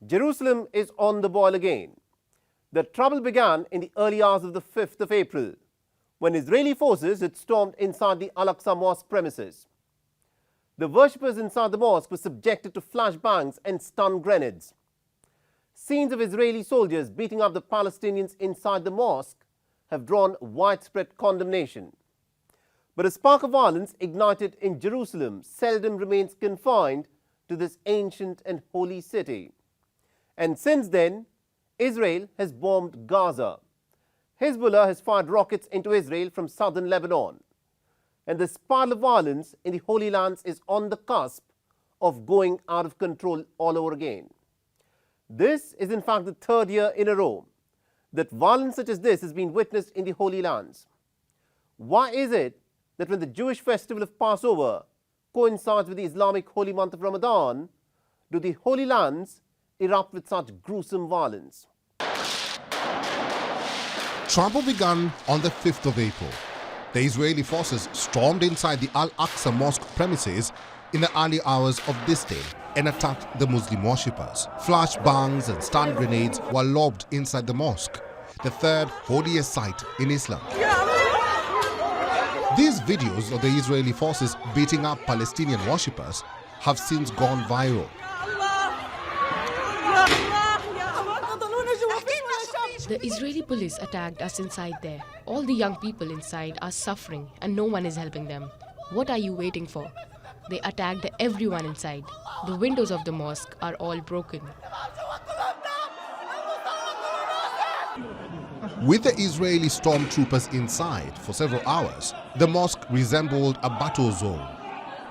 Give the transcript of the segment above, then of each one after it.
Jerusalem is on the boil again. The trouble began in the early hours of the 5th of April, when Israeli forces had stormed inside the Al-Aqsa mosque premises. The worshippers inside the mosque were subjected to flashbangs and stun grenades. Scenes of Israeli soldiers beating up the Palestinians inside the mosque have drawn widespread condemnation. But a spark of violence ignited in Jerusalem seldom remains confined to this ancient and holy city. And since then, Israel has bombed Gaza. Hezbollah has fired rockets into Israel from southern Lebanon. And the spiral of violence in the Holy Lands is on the cusp of going out of control all over again. This is in fact the third year in a row that violence such as this has been witnessed in the Holy Lands. Why is it that when the Jewish festival of Passover coincides with the Islamic holy month of Ramadan, do the Holy Lands erupt with such gruesome violence? Trouble began on the 5th of April. The Israeli forces stormed inside the Al-Aqsa mosque premises in the early hours of this day and attacked the Muslim worshippers. Flashbangs and stun grenades were lobbed inside the mosque, the third holiest site in Islam. These videos of the Israeli forces beating up Palestinian worshippers have since gone viral. The Israeli police attacked us inside there. All the young people inside are suffering and no one is helping them. What are you waiting for? They attacked everyone inside. The windows of the mosque are all broken. With the Israeli stormtroopers inside for several hours, the mosque resembled a battle zone.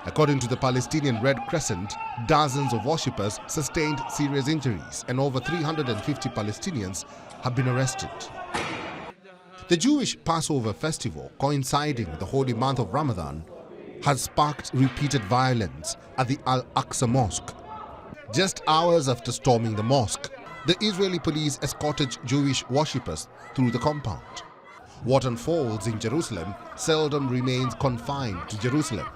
According to the Palestinian Red Crescent, dozens of worshippers sustained serious injuries and over 350 Palestinians have been arrested. The Jewish Passover festival, coinciding with the holy month of Ramadan, has sparked repeated violence at the Al-Aqsa mosque. Just hours after storming the mosque, the Israeli police escorted Jewish worshippers through the compound. What unfolds in Jerusalem seldom remains confined to Jerusalem.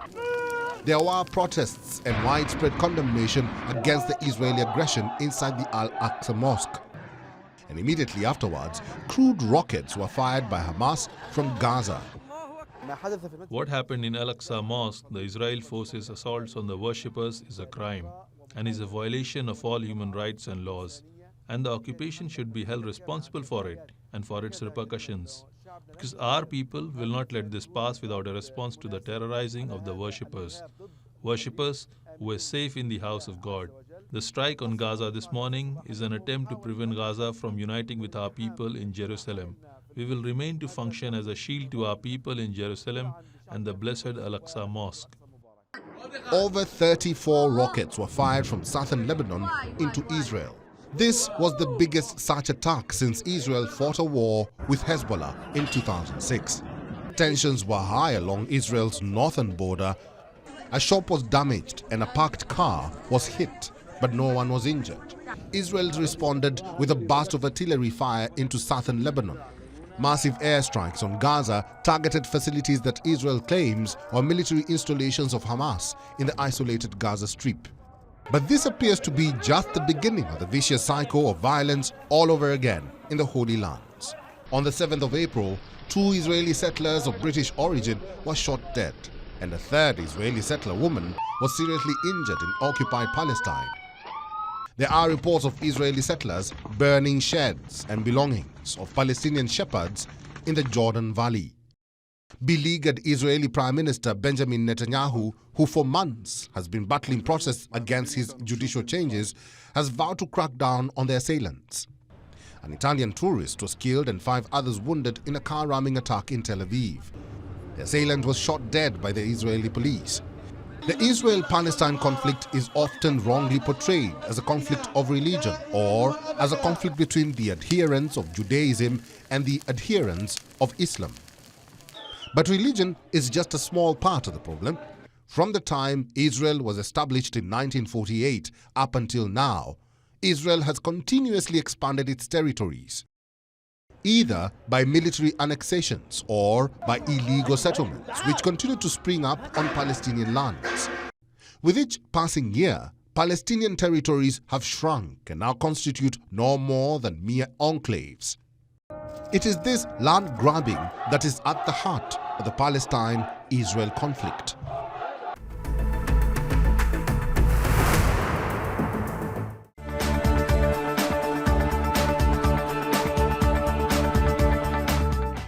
There were protests and widespread condemnation against the Israeli aggression inside the Al-Aqsa mosque. And immediately afterwards, crude rockets were fired by Hamas from Gaza. What happened in Al-Aqsa Mosque, the Israel forces' assaults on the worshippers, is a crime and is a violation of all human rights and laws. And the occupation should be held responsible for it and for its repercussions. Because our people will not let this pass without a response to the terrorizing of the worshippers. Worshippers who were safe in the house of God. The strike on Gaza this morning is an attempt to prevent Gaza from uniting with our people in Jerusalem. We will remain to function as a shield to our people in Jerusalem and the blessed Al-Aqsa Mosque. Over 34 rockets were fired from Southern Lebanon into Israel. This was the biggest such attack since Israel fought a war with Hezbollah in 2006. Tensions were high along Israel's northern border. A shop was damaged and a parked car was hit, but no one was injured. Israel responded with a burst of artillery fire into southern Lebanon. Massive airstrikes on Gaza targeted facilities that Israel claims are military installations of Hamas in the isolated Gaza Strip. But this appears to be just the beginning of the vicious cycle of violence all over again in the Holy Lands. On the 7th of April, 2 Israeli settlers of British origin were shot dead, and a third Israeli settler woman was seriously injured in occupied Palestine. There are reports of Israeli settlers burning sheds and belongings of Palestinian shepherds in the Jordan Valley. Beleaguered Israeli Prime Minister Benjamin Netanyahu, who for months has been battling protests against his judicial changes, has vowed to crack down on the assailants. An Italian tourist was killed and 5 others wounded in a car ramming attack in Tel Aviv. The assailant was shot dead by the Israeli police. The Israel-Palestine conflict is often wrongly portrayed as a conflict of religion or as a conflict between the adherents of Judaism and the adherents of Islam. But religion is just a small part of the problem. From the time Israel was established in 1948 up until now, Israel has continuously expanded its territories, either by military annexations or by illegal settlements, which continue to spring up on Palestinian lands. With each passing year, Palestinian territories have shrunk and now constitute no more than mere enclaves. It is this land grabbing that is at the heart of the Palestine-Israel conflict.